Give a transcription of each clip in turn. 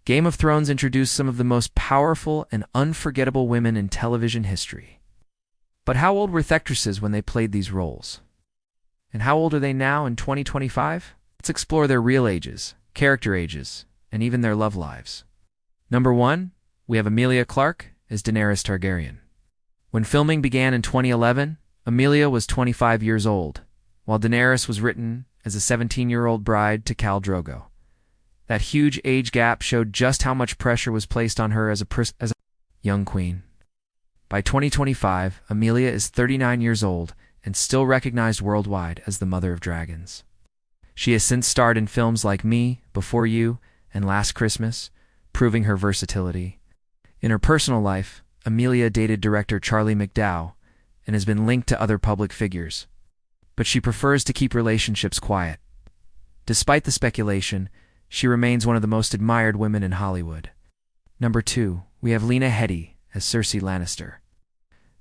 Game of Thrones introduced some of the most powerful and unforgettable women in television history. But how old were actresses when they played these roles? And how old are they now in 2025? Let's explore their real ages, character ages, and even their love lives. Number 1, we have Emilia Clarke as Daenerys Targaryen. When filming began in 2011, Emilia was 25 years old, while Daenerys was written as a 17-year-old bride to Khal Drogo. That huge age gap showed just how much pressure was placed on her as a young queen. By 2025, Emilia is 39 years old and still recognized worldwide as the Mother of Dragons. She has since starred in films like Me, Before You, and Last Christmas, proving her versatility. In her personal life, Emilia dated director Charlie McDowell and has been linked to other public figures, but she prefers to keep relationships quiet. Despite the speculation, she remains one of the most admired women in Hollywood. Number 2, we have Lena Headey as Cersei Lannister.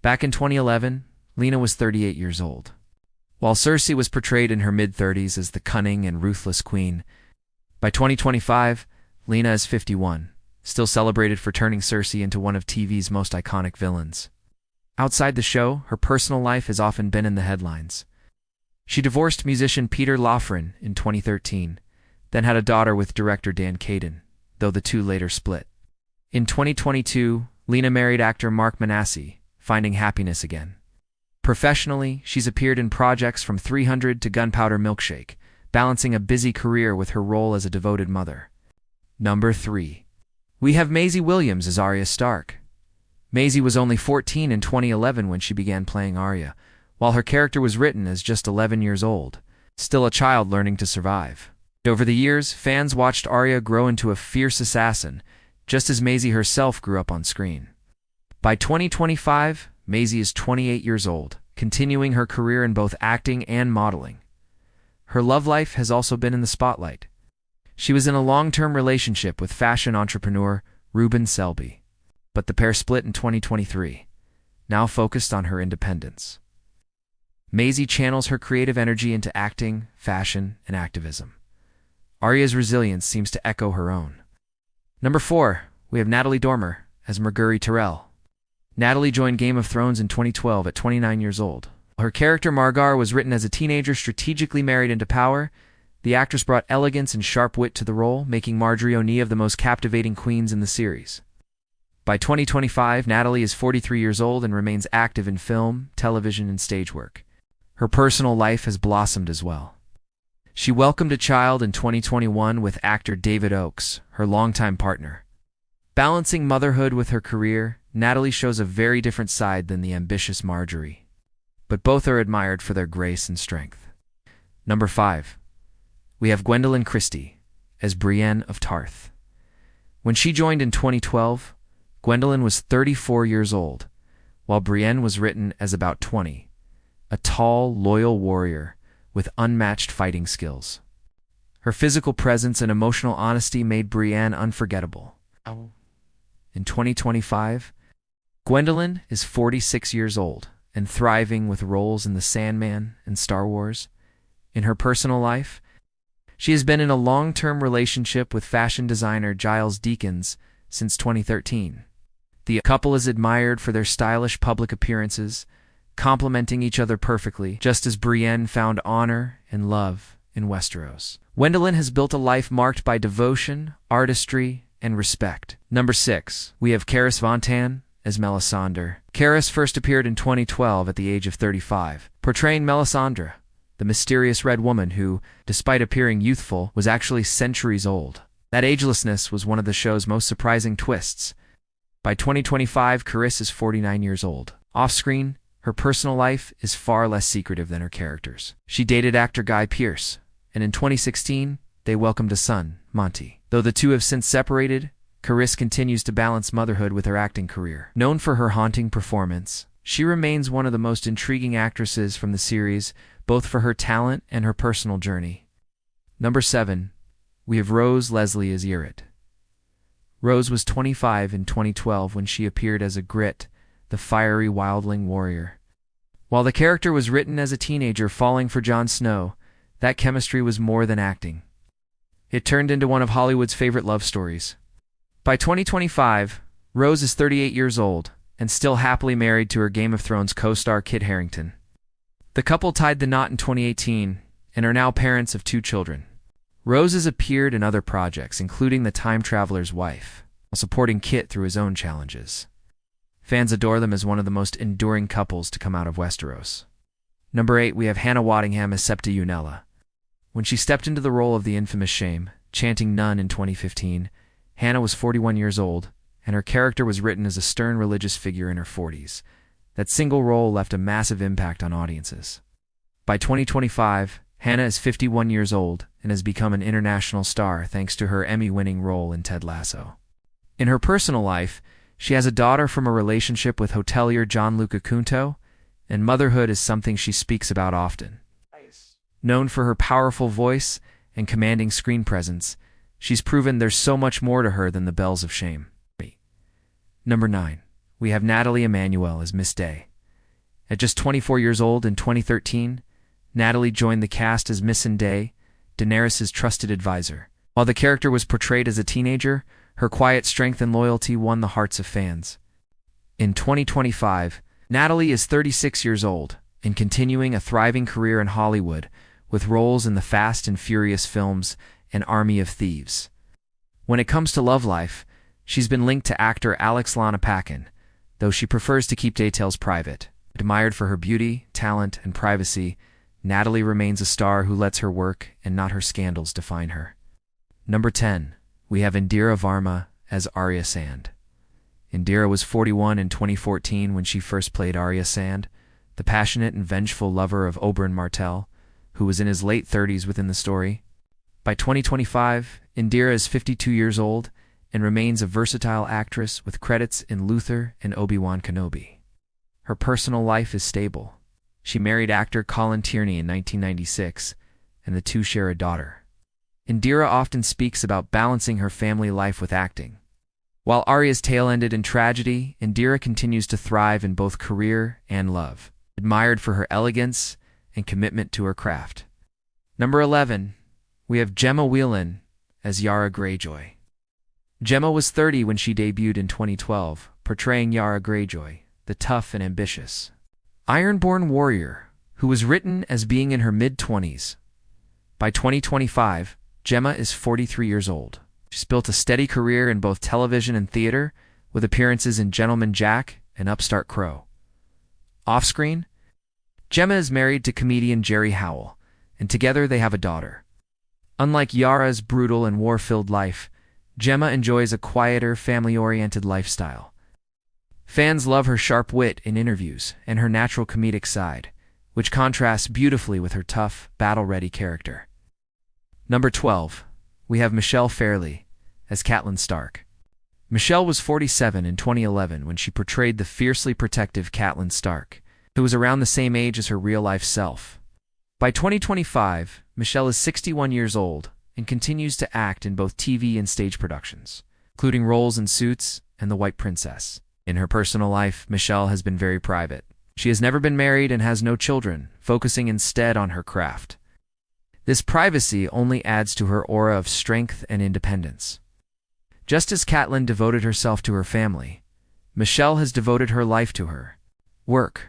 Back in 2011, Lena was 38 years old. While Cersei was portrayed in her mid-30s as the cunning and ruthless queen, by 2025, Lena is 51, still celebrated for turning Cersei into one of TV's most iconic villains. Outside the show, her personal life has often been in the headlines. She divorced musician Peter Lawfren in 2013, then had a daughter with director Dan Caden, though the two later split. In 2022, Lena married actor Mark Manasseh, finding happiness again. Professionally, she's appeared in projects from 300 to Gunpowder Milkshake, balancing a busy career with her role as a devoted mother. Number 3. We have Maisie Williams as Arya Stark. Maisie was only 14 in 2011 when she began playing Arya, while her character was written as just 11 years old, still a child learning to survive. Over the years, fans watched Arya grow into a fierce assassin, just as Maisie herself grew up on screen. By 2025, Maisie is 28 years old, continuing her career in both acting and modeling. Her love life has also been in the spotlight. She was in a long-term relationship with fashion entrepreneur Ruben Selby, but the pair split in 2023, now focused on her independence. Maisie channels her creative energy into acting, fashion, and activism. Arya's resilience seems to echo her own. Number 4, we have Natalie Dormer as Marguerite Tyrell. Natalie joined Game of Thrones in 2012 at 29 years old. While her character Margar was written as a teenager strategically married into power, the actress brought elegance and sharp wit to the role, making Marjorie O'Neill the most captivating queens in the series. By 2025, Natalie is 43 years old and remains active in film, television, and stage work. Her personal life has blossomed as well. She welcomed a child in 2021 with actor David Oakes, her longtime partner. Balancing motherhood with her career, Natalie shows a very different side than the ambitious Marjorie. But both are admired for their grace and strength. Number 5. We have Gwendoline Christie as Brienne of Tarth. When she joined in 2012, Gwendoline was 34 years old, while Brienne was written as about 20, a tall, loyal warrior with unmatched fighting skills. Her physical presence and emotional honesty made Brienne unforgettable. In 2025, Gwendoline is 46 years old and thriving with roles in The Sandman and Star Wars. In her personal life, she has been in a long-term relationship with fashion designer Giles Deakins since 2013. The couple is admired for their stylish public appearances, complementing each other perfectly, just as Brienne found honor and love in Westeros. Gwendoline has built a life marked by devotion, artistry, and respect. Number 6, we have Karis Vontan as Melisandre. Karis first appeared in 2012 at the age of 35, portraying Melisandre, the mysterious red woman who, despite appearing youthful, was actually centuries old. That agelessness was one of the show's most surprising twists. By 2025, Karis is 49 years old. Off-screen, her personal life is far less secretive than her characters. She dated actor Guy Pearce, and in 2016, they welcomed a son, Monty. Though the two have since separated, Karis continues to balance motherhood with her acting career. Known for her haunting performance, she remains one of the most intriguing actresses from the series, both for her talent and her personal journey. Number 7, we have Rose Leslie as Ygritte. Rose was 25 in 2012 when she appeared as Ygritte, the fiery wildling warrior. While the character was written as a teenager falling for Jon Snow, that chemistry was more than acting. It turned into one of Hollywood's favorite love stories. By 2025, Rose is 38 years old and still happily married to her Game of Thrones co-star Kit Harington. The couple tied the knot in 2018 and are now parents of 2 children. Rose has appeared in other projects, including The Time Traveler's Wife, while supporting Kit through his own challenges. Fans adore them as one of the most enduring couples to come out of Westeros. Number 8, we have Hannah Waddingham as Septa Unella. When she stepped into the role of the infamous Shame, chanting Nun in 2015, Hannah was 41 years old, and her character was written as a stern religious figure in her 40s. That single role left a massive impact on audiences. By 2025, Hannah is 51 years old and has become an international star thanks to her Emmy-winning role in Ted Lasso. In her personal life, she has a daughter from a relationship with hotelier Gianluca Cunto, and motherhood is something she speaks about often. Known for her powerful voice and commanding screen presence, she's proven there's so much more to her than the bells of shame. Number 9. We have Natalie Emmanuel as Miss Day. At just 24 years old in 2013, Natalie joined the cast as Missandei, Daenerys' trusted advisor. While the character was portrayed as a teenager, her quiet strength and loyalty won the hearts of fans. In 2025, Natalie is 36 years old and continuing a thriving career in Hollywood with roles in the Fast and Furious films and Army of Thieves. When it comes to love life, she's been linked to actor Alex Lanapakin, though she prefers to keep details private. Admired for her beauty, talent, and privacy, Natalie remains a star who lets her work and not her scandals define her. Number 10. We have Indira Varma as Arya Sand. Indira was 41 in 2014 when she first played Arya Sand, the passionate and vengeful lover of Oberyn Martell, who was in his late 30s within the story. By 2025, Indira is 52 years old and remains a versatile actress with credits in Luther and Obi-Wan Kenobi. Her personal life is stable. She married actor Colin Tierney in 1996, and the two share a daughter. Indira often speaks about balancing her family life with acting. While Arya's tale ended in tragedy, Indira continues to thrive in both career and love, admired for her elegance and commitment to her craft. Number 11, we have Gemma Whelan as Yara Greyjoy. Gemma was 30 when she debuted in 2012, portraying Yara Greyjoy, the tough and ambitious Ironborn warrior, who was written as being in her mid-20s. By 2025, Gemma is 43 years old. She's built a steady career in both television and theater, with appearances in Gentleman Jack and Upstart Crow. Off-screen, Gemma is married to comedian Jerry Howell, and together they have a daughter. Unlike Yara's brutal and war-filled life, Gemma enjoys a quieter, family-oriented lifestyle. Fans love her sharp wit in interviews and her natural comedic side, which contrasts beautifully with her tough, battle-ready character. Number 12. We have Michelle Fairley as Catelyn Stark. Michelle was 47 in 2011 when she portrayed the fiercely protective Catelyn Stark, who was around the same age as her real-life self. By 2025, Michelle is 61 years old and continues to act in both TV and stage productions, including roles in Suits and The White Princess. In her personal life, Michelle has been very private. She has never been married and has no children, focusing instead on her craft. This privacy only adds to her aura of strength and independence. Just as Catelyn devoted herself to her family, Michelle has devoted her life to her work,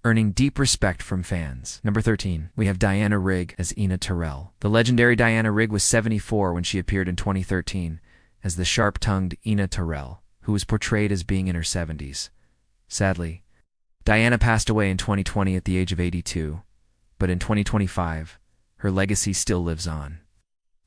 earning deep respect from fans. Number 13, we have Diana Rigg as Ina Tyrell. The legendary Diana Rigg was 74 when she appeared in 2013 as the sharp-tongued Ina Tyrell, who was portrayed as being in her 70s. Sadly, Diana passed away in 2020 at the age of 82, but in 2025, her legacy still lives on.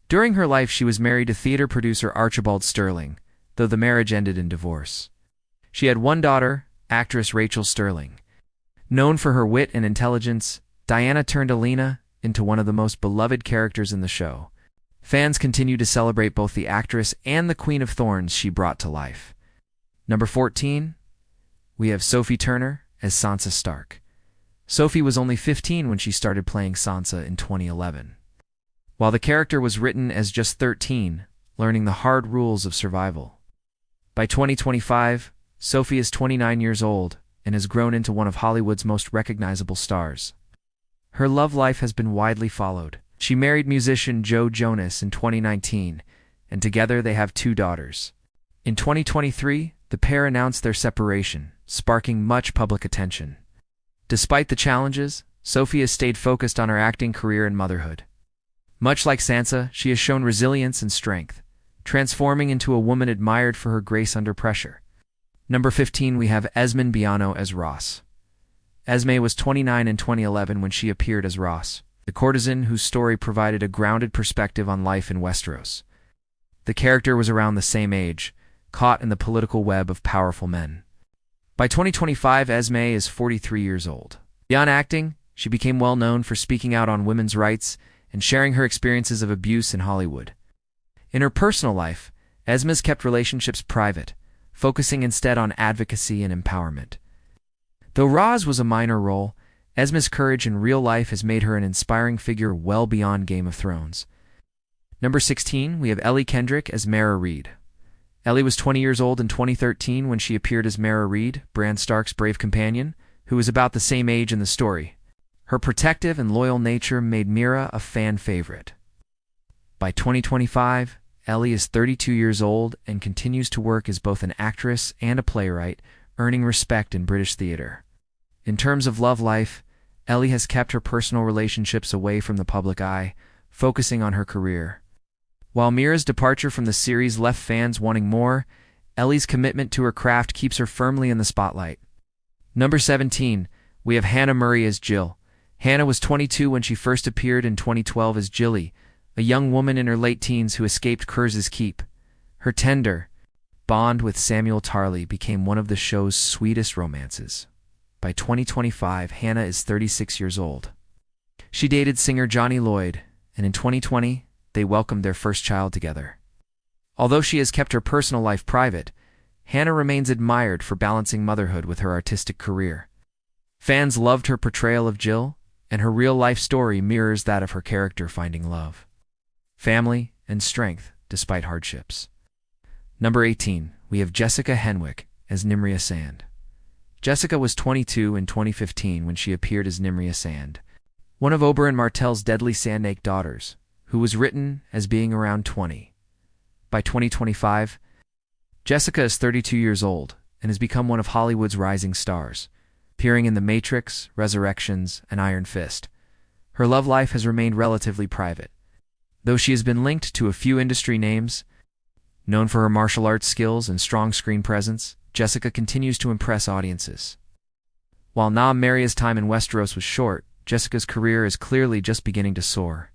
During her life, she was married to theater producer Archibald Sterling, though the marriage ended in divorce. She had one daughter, actress Rachel Sterling. Known for her wit and intelligence, Diana turned Alina into one of the most beloved characters in the show. Fans continue to celebrate both the actress and the Queen of Thorns she brought to life. Number 14, we have Sophie Turner as Sansa Stark. Sophie was only 15 when she started playing Sansa in 2011. While the character was written as just 13, learning the hard rules of survival. By 2025, Sophie is 29 years old and has grown into one of Hollywood's most recognizable stars. Her love life has been widely followed. She married musician Joe Jonas in 2019, and together they have 2 daughters. In 2023, the pair announced their separation, sparking much public attention. Despite the challenges, Sophie has stayed focused on her acting career and motherhood. Much like Sansa, she has shown resilience and strength, transforming into a woman admired for her grace under pressure. Number 15, we have Esmond Biano as Ross. Esme was 29 in 2011 when she appeared as Ross, the courtesan whose story provided a grounded perspective on life in Westeros. The character was around the same age, caught in the political web of powerful men. By 2025, Esme is 43 years old. Beyond acting, she became well known for speaking out on women's rights and sharing her experiences of abuse in Hollywood. In her personal life, Esme's kept relationships private, focusing instead on advocacy and empowerment. Though Roz was a minor role, Esme's courage in real life has made her an inspiring figure well beyond Game of Thrones. Number 16, we have Ellie Kendrick as Mara Reed. Ellie was 20 years old in 2013 when she appeared as Mara Reed, Bran Stark's brave companion, who was about the same age in the story. Her protective and loyal nature made Mira a fan favorite. By 2025, Ellie is 32 years old and continues to work as both an actress and a playwright, earning respect in British theater. In terms of love life, Ellie has kept her personal relationships away from the public eye, focusing on her career. While Mira's departure from the series left fans wanting more, Ellie's commitment to her craft keeps her firmly in the spotlight. Number 17, we have Hannah Murray as Jill. Hannah was 22 when she first appeared in 2012 as Jilly, a young woman in her late teens who escaped Curz's Keep. Her tender bond with Samuel Tarly became one of the show's sweetest romances. By 2025, Hannah is 36 years old. She dated singer Johnny Lloyd, and in 2020, they welcomed their first child together. Although she has kept her personal life private, Hannah remains admired for balancing motherhood with her artistic career. Fans loved her portrayal of Jill, and her real-life story mirrors that of her character finding love, family, and strength despite hardships. Number 18, we have Jessica Henwick as Nimria Sand. Jessica was 22 in 2015 when she appeared as Nimria Sand, one of Oberyn Martell's deadly Sandsnake daughters, who was written as being around 20. By 2025, Jessica is 32 years old and has become one of Hollywood's rising stars, appearing in The Matrix, Resurrections, and Iron Fist. Her love life has remained relatively private, though she has been linked to a few industry names. Known for her martial arts skills and strong screen presence, Jessica continues to impress audiences. While Nam Maria's time in Westeros was short, Jessica's career is clearly just beginning to soar.